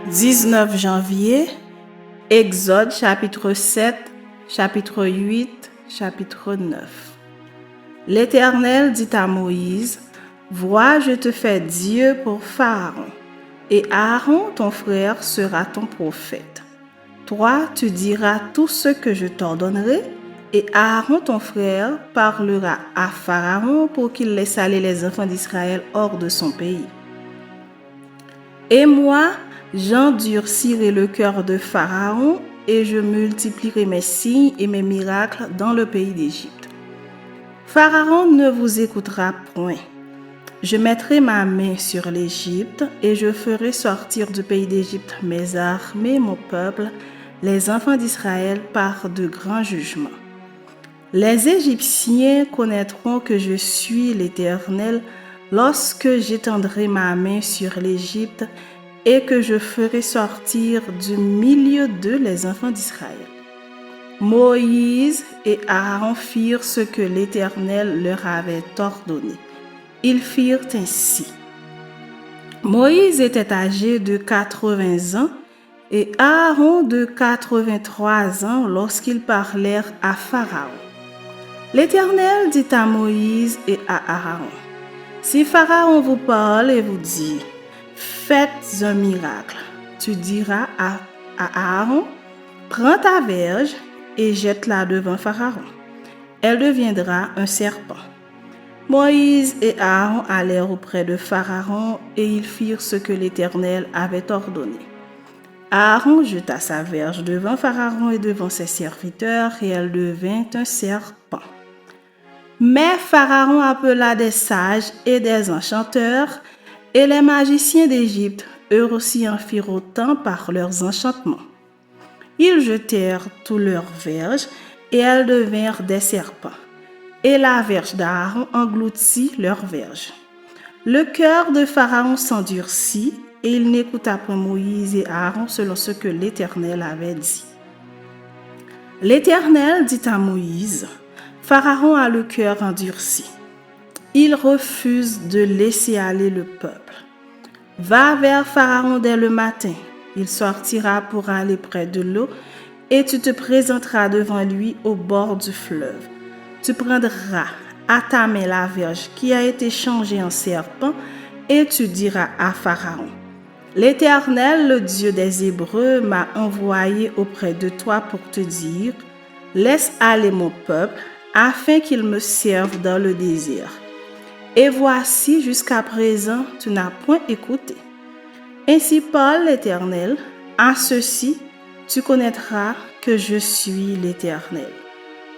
19 janvier, Exode chapitre 7, chapitre 8, chapitre 9. L'Éternel dit à Moïse, « Vois, je te fais Dieu pour Pharaon, et Aaron, ton frère, sera ton prophète. Toi, tu diras tout ce que je t'ordonnerai, et Aaron, ton frère, parlera à Pharaon pour qu'il laisse aller les enfants d'Israël hors de son pays. Et moi, j'endurcirai le cœur de Pharaon, et je multiplierai mes signes et mes miracles dans le pays d'Égypte. Pharaon ne vous écoutera point. Je mettrai ma main sur l'Égypte, et je ferai sortir du pays d'Égypte mes armées, mon peuple, les enfants d'Israël, par de grands jugements. Les Égyptiens connaîtront que je suis l'Éternel lorsque j'étendrai ma main sur l'Égypte et que je ferai sortir du milieu d'eux les enfants d'Israël. Moïse et Aaron firent ce que l'Éternel leur avait ordonné. Ils firent ainsi. Moïse était âgé de 80 ans et Aaron de 83 ans lorsqu'ils parlèrent à Pharaon. L'Éternel dit à Moïse et à Aaron, « Si Pharaon vous parle et vous dit, « Faites un miracle », tu diras à Aaron, « Prends ta verge et jette-la devant Pharaon. Elle deviendra un serpent. » Moïse et Aaron allèrent auprès de Pharaon et ils firent ce que l'Éternel avait ordonné. Aaron jeta sa verge devant Pharaon et devant ses serviteurs et elle devint un serpent. Mais Pharaon appela des sages et des enchanteurs, et les magiciens d'Égypte, eux aussi en firent autant par leurs enchantements. Ils jetèrent tous leurs verges, et elles devinrent des serpents. Et la verge d'Aaron engloutit leurs verges. Le cœur de Pharaon s'endurcit, et il n'écouta point Moïse et Aaron selon ce que l'Éternel avait dit. L'Éternel dit à Moïse, « Pharaon a le cœur endurci. Il refuse de laisser aller le peuple. Va vers Pharaon dès le matin. Il sortira pour aller près de l'eau et tu te présenteras devant lui au bord du fleuve. Tu prendras à ta main la verge qui a été changée en serpent et tu diras à Pharaon, « L'Éternel, le Dieu des Hébreux, m'a envoyé auprès de toi pour te dire, « Laisse aller mon peuple, afin qu'il me serve dans le désert. Et voici, jusqu'à présent, tu n'as point écouté. Ainsi parle l'Éternel, à ceci, tu connaîtras que je suis l'Éternel.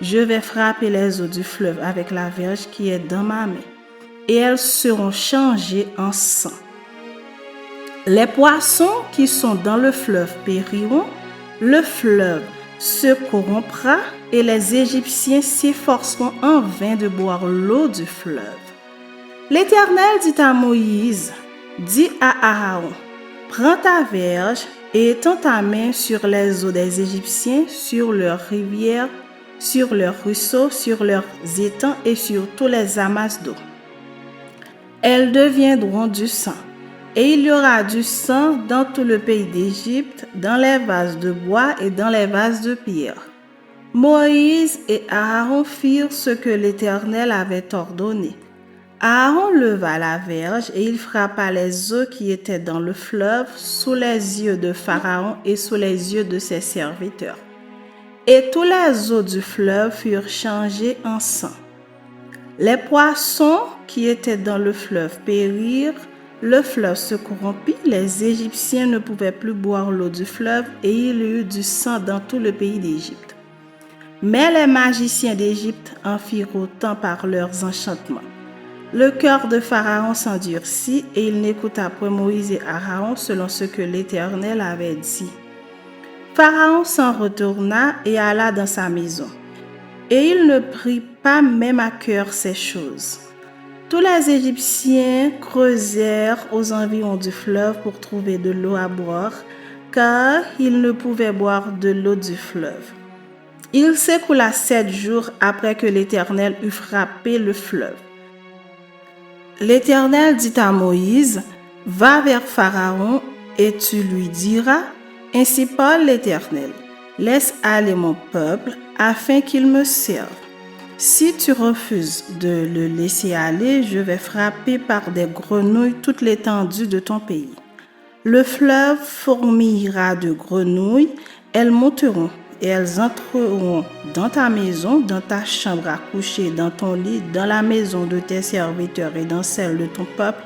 Je vais frapper les eaux du fleuve avec la verge qui est dans ma main, et elles seront changées en sang. Les poissons qui sont dans le fleuve périront, le fleuve se corrompra et les Égyptiens s'efforceront en vain de boire l'eau du fleuve. » L'Éternel dit à Moïse, « Dis à Aaron, prends ta verge et étends ta main sur les eaux des Égyptiens, sur leurs rivières, sur leurs ruisseaux, sur leurs étangs et sur tous les amas d'eau. Elles deviendront du sang. Et il y aura du sang dans tout le pays d'Égypte, dans les vases de bois et dans les vases de pierre. » Moïse et Aaron firent ce que l'Éternel avait ordonné. Aaron leva la verge et il frappa les eaux qui étaient dans le fleuve sous les yeux de Pharaon et sous les yeux de ses serviteurs. Et tous les eaux du fleuve furent changées en sang. Les poissons qui étaient dans le fleuve périrent. Le fleuve se corrompit, les Égyptiens ne pouvaient plus boire l'eau du fleuve et il y eut du sang dans tout le pays d'Égypte. Mais les magiciens d'Égypte en firent autant par leurs enchantements. Le cœur de Pharaon s'endurcit et il n'écouta point Moïse et Aaron selon ce que l'Éternel avait dit. Pharaon s'en retourna et alla dans sa maison, et il ne prit pas même à cœur ces choses. Tous les Égyptiens creusèrent aux environs du fleuve pour trouver de l'eau à boire, car ils ne pouvaient boire de l'eau du fleuve. Il s'écoula 7 jours après que l'Éternel eut frappé le fleuve. L'Éternel dit à Moïse, « Va vers Pharaon Et tu lui diras, ainsi parle l'Éternel, laisse aller mon peuple afin qu'il me serve. Si tu refuses de le laisser aller, je vais frapper par des grenouilles toute l'étendue de ton pays. Le fleuve fourmillera de grenouilles, elles monteront et elles entreront dans ta maison, dans ta chambre à coucher, dans ton lit, dans la maison de tes serviteurs et dans celle de ton peuple,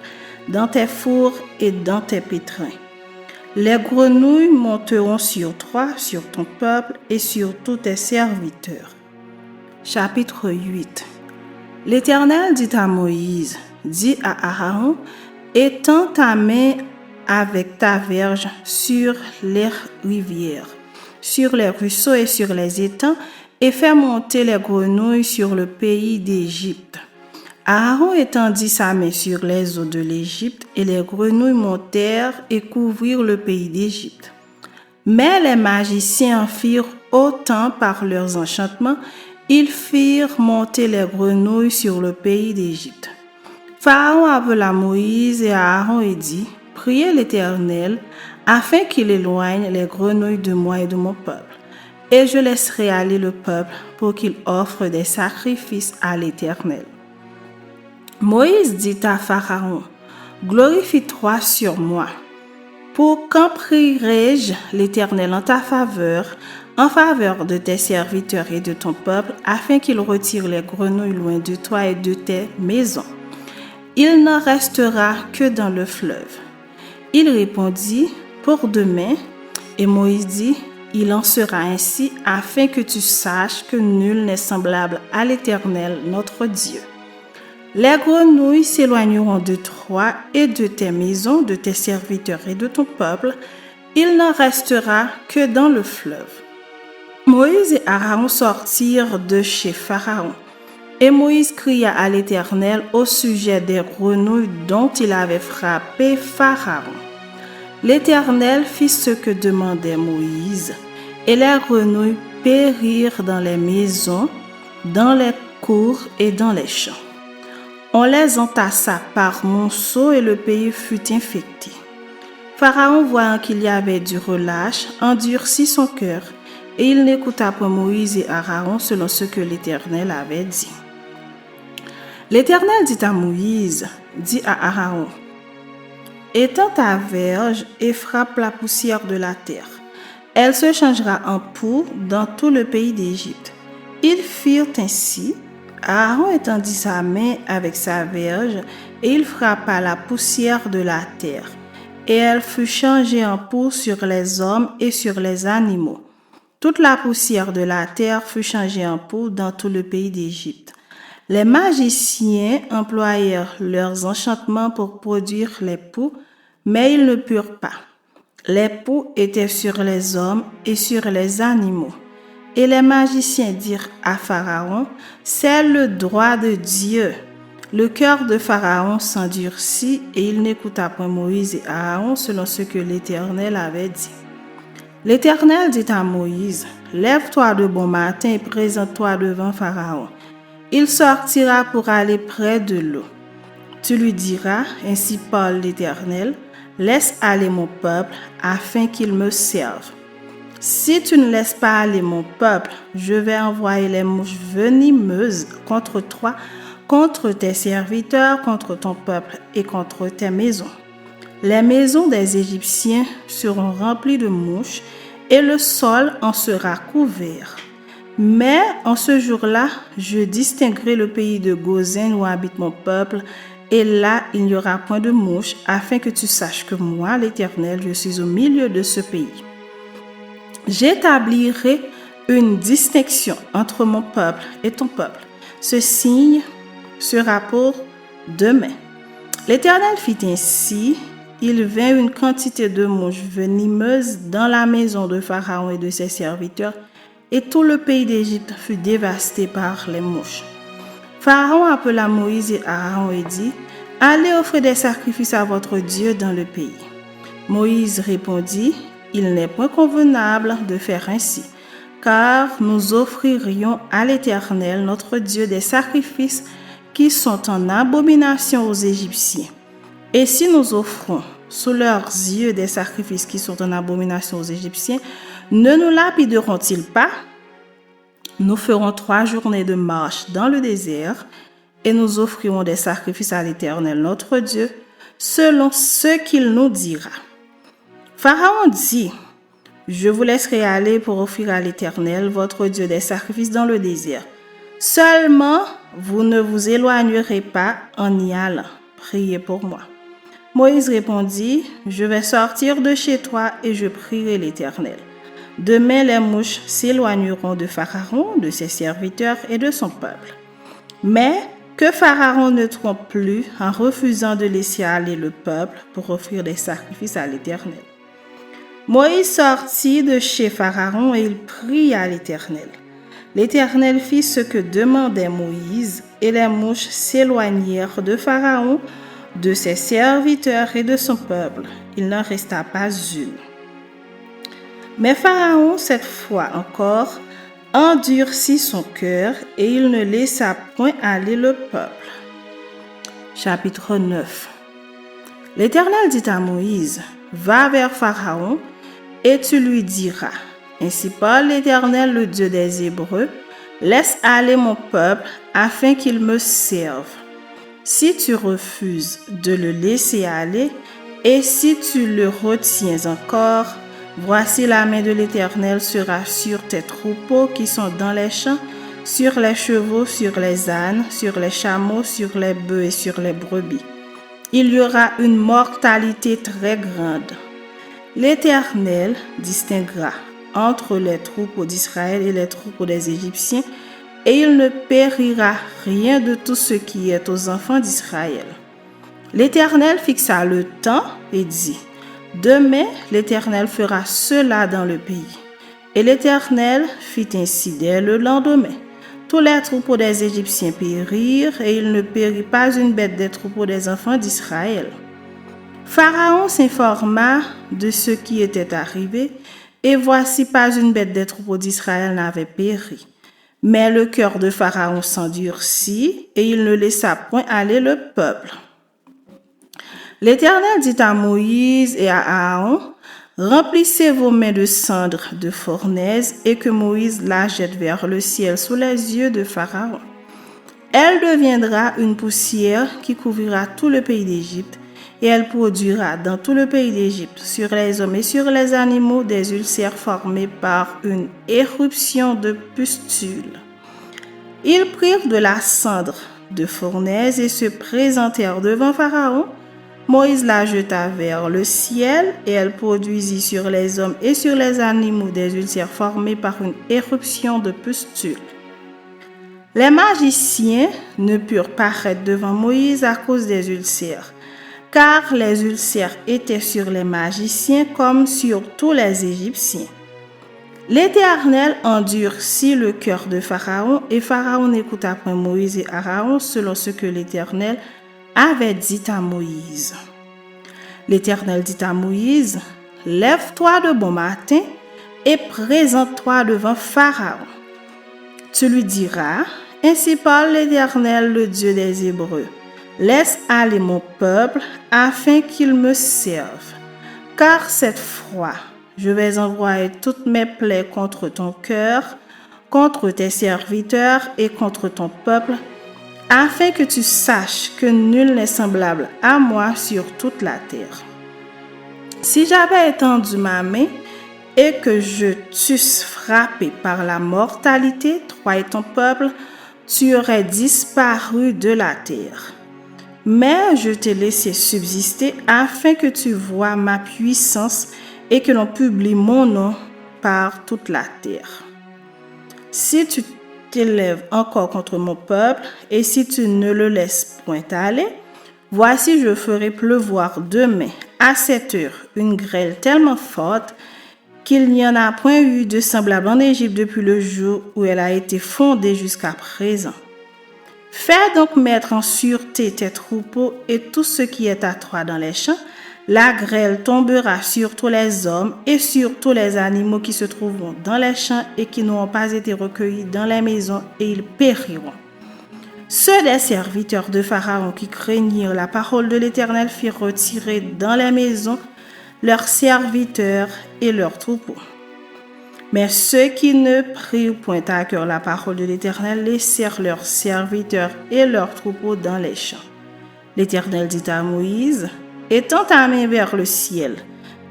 dans tes fours et dans tes pétrins. Les grenouilles monteront sur toi, sur ton peuple et sur tous tes serviteurs. Chapitre 8. L'Éternel dit à Moïse, dis à Aaron, étends ta main avec ta verge sur les rivières, sur les ruisseaux et sur les étangs, et fais monter les grenouilles sur le pays d'Égypte. Aaron étendit sa main sur les eaux de l'Égypte, et les grenouilles montèrent et couvrirent le pays d'Égypte. Mais les magiciens en firent autant par leurs enchantements. Ils firent monter les grenouilles sur le pays d'Égypte. Pharaon appela Moïse et Aaron et dit, priez l'Éternel afin qu'il éloigne les grenouilles de moi et de mon peuple. Et je laisserai aller le peuple pour qu'il offre des sacrifices à l'Éternel. Moïse dit à Pharaon, glorifie-toi sur moi. Pour quand prierai-je l'Éternel en ta faveur, en faveur de tes serviteurs et de ton peuple, afin qu'il retire les grenouilles loin de toi et de tes maisons? Il n'en restera que dans le fleuve. Il répondit, pour demain. Et Moïse dit, il en sera ainsi, afin que tu saches que nul n'est semblable à l'Éternel, notre Dieu. Les grenouilles s'éloigneront de toi et de tes maisons, de tes serviteurs et de ton peuple. Il n'en restera que dans le fleuve. Moïse et Aaron sortirent de chez Pharaon. Et Moïse cria à l'Éternel au sujet des grenouilles dont il avait frappé Pharaon. L'Éternel fit ce que demandait Moïse, et les grenouilles périrent dans les maisons, dans les cours et dans les champs. On les entassa par monceaux et le pays fut infecté. Pharaon, voyant qu'il y avait du relâche, endurcit son cœur, et il n'écouta pas Moïse et Aaron selon ce que l'Éternel avait dit. L'Éternel dit à Moïse, dit à Aaron, étends ta verge et frappe la poussière de la terre. Elle se changera en poux dans tout le pays d'Égypte. Ils firent ainsi. Aaron étendit sa main avec sa verge et il frappa la poussière de la terre. Et elle fut changée en poux sur les hommes et sur les animaux. Toute la poussière de la terre fut changée en poux dans tout le pays d'Égypte. Les magiciens employèrent leurs enchantements pour produire les poux, mais ils ne purent pas. Les poux étaient sur les hommes et sur les animaux. Et les magiciens dirent à Pharaon, c'est le droit de Dieu. Le cœur de Pharaon s'endurcit et il n'écouta point Moïse et Aaron selon ce que l'Éternel avait dit. L'Éternel dit à Moïse, lève-toi de bon matin et présente-toi devant Pharaon. Il sortira pour aller près de l'eau. Tu lui diras, ainsi parle l'Éternel, laisse aller mon peuple afin qu'il me serve. Si tu ne laisses pas aller mon peuple, je vais envoyer les mouches venimeuses contre toi, contre tes serviteurs, contre ton peuple et contre tes maisons. Les maisons des Égyptiens seront remplies de mouches et le sol en sera couvert. Mais en ce jour-là, je distinguerai le pays de Goshen où habite mon peuple, et là il n'y aura point de mouches, afin que tu saches que moi, l'Éternel, je suis au milieu de ce pays. J'établirai une distinction entre mon peuple et ton peuple. Ce signe sera pour demain. L'Éternel fit ainsi. Il vint une quantité de mouches venimeuses dans la maison de Pharaon et de ses serviteurs, et tout le pays d'Égypte fut dévasté par les mouches. Pharaon appela Moïse et Aaron et dit, « Allez offrir des sacrifices à votre Dieu dans le pays. » Moïse répondit, « Il n'est point convenable de faire ainsi, car nous offririons à l'Éternel notre Dieu des sacrifices qui sont en abomination aux Égyptiens. Et si nous offrons sous leurs yeux des sacrifices qui sont en abomination aux Égyptiens, ne nous lapideront-ils pas? Nous ferons 3 journées de marche dans le désert et nous offrirons des sacrifices à l'Éternel notre Dieu, selon ce qu'il nous dira. » Pharaon dit, « Je vous laisserai aller pour offrir à l'Éternel votre Dieu des sacrifices dans le désert. Seulement, vous ne vous éloignerez pas en y allant. Priez pour moi. » Moïse répondit, « Je vais sortir de chez toi et je prierai l'Éternel. Demain, les mouches s'éloigneront de Pharaon, de ses serviteurs et de son peuple. Mais que Pharaon ne trompe plus en refusant de laisser aller le peuple pour offrir des sacrifices à l'Éternel. » Moïse sortit de chez Pharaon et il pria l'Éternel. L'Éternel fit ce que demandait Moïse et les mouches s'éloignèrent de Pharaon, de ses serviteurs et de son peuple. Il n'en resta pas une. Mais Pharaon, cette fois encore, endurcit son cœur et il ne laissa point aller le peuple. Chapitre 9. L'Éternel dit à Moïse, « Va vers Pharaon et tu lui diras, ainsi parle l'Éternel, le Dieu des Hébreux, laisse aller mon peuple afin qu'il me serve. Si tu refuses de le laisser aller et si tu le retiens encore, voici la main de l'Éternel sera sur tes troupeaux qui sont dans les champs, sur les chevaux, sur les ânes, sur les chameaux, sur les bœufs et sur les brebis. Il y aura une mortalité très grande. L'Éternel distinguera entre les troupeaux d'Israël et les troupeaux des Égyptiens, et il ne périra rien de tout ce qui est aux enfants d'Israël. » L'Éternel fixa le temps et dit, « Demain, l'Éternel fera cela dans le pays. » Et l'Éternel fit ainsi dès le lendemain. Tous les troupeaux des Égyptiens périrent, et il ne périt pas une bête des troupeaux des enfants d'Israël. Pharaon s'informa de ce qui était arrivé, et voici pas une bête des troupeaux d'Israël n'avait péri. Mais le cœur de Pharaon s'endurcit, et il ne laissa point aller le peuple. L'Éternel dit à Moïse et à Aaron, « Remplissez vos mains de cendres de fournaise, et que Moïse la jette vers le ciel sous les yeux de Pharaon. Elle deviendra une poussière qui couvrira tout le pays d'Égypte, et elle produira dans tout le pays d'Égypte, sur les hommes et sur les animaux, des ulcères formés par une éruption de pustules. » Ils prirent de la cendre de fournaise et se présentèrent devant Pharaon. Moïse la jeta vers le ciel, et elle produisit sur les hommes et sur les animaux des ulcères formés par une éruption de pustules. Les magiciens ne purent paraître devant Moïse à cause des ulcères, car les ulcères étaient sur les magiciens comme sur tous les Égyptiens. L'Éternel endurcit le cœur de Pharaon, et Pharaon n'écouta point Moïse et Aaron selon ce que l'Éternel avait dit à Moïse. L'Éternel dit à Moïse, « Lève-toi de bon matin et présente-toi devant Pharaon. Tu lui diras, ainsi parle l'Éternel, le Dieu des Hébreux. Laisse aller mon peuple afin qu'il me serve. Car cette fois, je vais envoyer toutes mes plaies contre ton cœur, contre tes serviteurs et contre ton peuple, afin que tu saches que nul n'est semblable à moi sur toute la terre. Si j'avais étendu ma main et que je t'eusse frappé par la mortalité, toi et ton peuple, tu aurais disparu de la terre. Mais je t'ai laissé subsister afin que tu vois ma puissance et que l'on publie mon nom par toute la terre. Si tu t'élèves encore contre mon peuple, et si tu ne le laisses point aller, voici je ferai pleuvoir demain à cette heure une grêle tellement forte qu'il n'y en a point eu de semblable en Égypte depuis le jour où elle a été fondée jusqu'à présent. Fais donc mettre en sûreté tes troupeaux et tout ce qui est à toi dans les champs. La grêle tombera sur tous les hommes et sur tous les animaux qui se trouveront dans les champs et qui n'auront pas été recueillis dans les maisons, et ils périront. Ceux des serviteurs de Pharaon qui craignirent la parole de l'Éternel firent retirer dans les maisons leurs serviteurs et leurs troupeaux. Mais ceux qui ne prirent point à cœur la parole de l'Éternel laissèrent leurs serviteurs et leurs troupeaux dans les champs. L'Éternel dit à Moïse, « Étends ta main vers le ciel,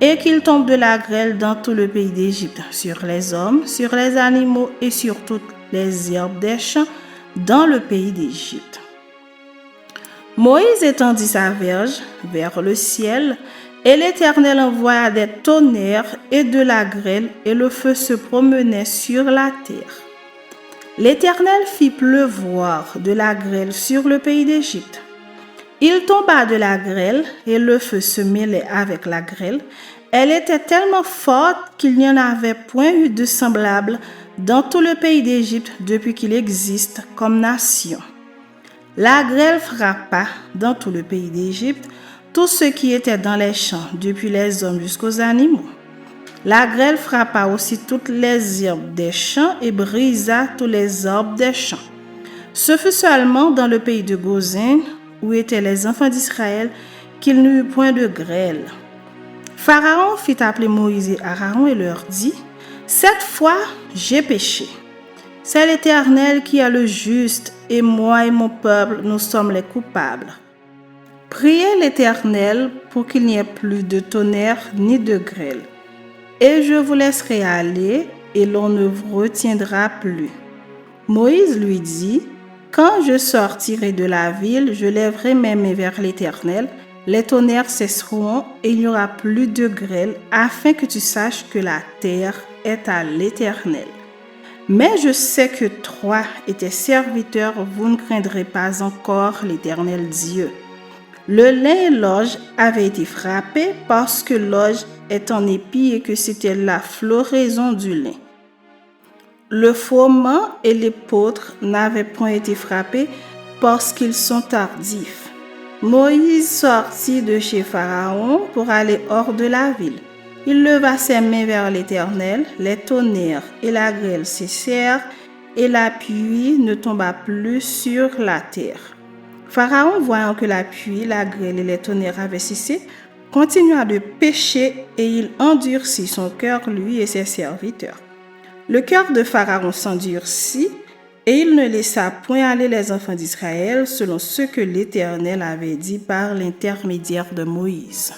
et qu'il tombe de la grêle dans tout le pays d'Égypte, sur les hommes, sur les animaux et sur toutes les herbes des champs, dans le pays d'Égypte. » Moïse étendit sa verge vers le ciel, et l'Éternel envoya des tonnerres et de la grêle, et le feu se promenait sur la terre. L'Éternel fit pleuvoir de la grêle sur le pays d'Égypte. Il tomba de la grêle, et le feu se mêlait avec la grêle. Elle était tellement forte qu'il n'y en avait point eu de semblable dans tout le pays d'Égypte depuis qu'il existe comme nation. La grêle frappa dans tout le pays d'Égypte tout ce qui était dans les champs, depuis les hommes jusqu'aux animaux. La grêle frappa aussi toutes les herbes des champs et brisa tous les arbres des champs. Ce fut seulement dans le pays de Gozin, où étaient les enfants d'Israël, qu'il n'y eut point de grêle. Pharaon fit appeler Moïse et Aaron et leur dit, « Cette fois, j'ai péché. C'est l'Éternel qui est le juste, et moi et mon peuple, nous sommes les coupables. Priez l'Éternel pour qu'il n'y ait plus de tonnerre ni de grêle. Et je vous laisserai aller, et l'on ne vous retiendra plus. » Moïse lui dit, « Quand je sortirai de la ville, je lèverai mes mains vers l'Éternel. Les tonnerres cesseront et il n'y aura plus de grêle, afin que tu saches que la terre est à l'Éternel. Mais je sais que toi et tes serviteurs, vous ne craindrez pas encore l'Éternel Dieu. » Le lin et l'orge avaient été frappés parce que l'orge est en épi et que c'était la floraison du lin. Le froment et l'épeautre n'avaient point été frappés parce qu'ils sont tardifs. Moïse sortit de chez Pharaon pour aller hors de la ville. Il leva ses mains vers l'Éternel, les tonnerres et la grêle cessèrent, et la pluie ne tomba plus sur la terre. Pharaon, voyant que la pluie, la grêle et les tonnerres avaient cessé, continua de pécher et il endurcit son cœur, lui et ses serviteurs. Le cœur de Pharaon s'endurcit et il ne laissa point aller les enfants d'Israël selon ce que l'Éternel avait dit par l'intermédiaire de Moïse.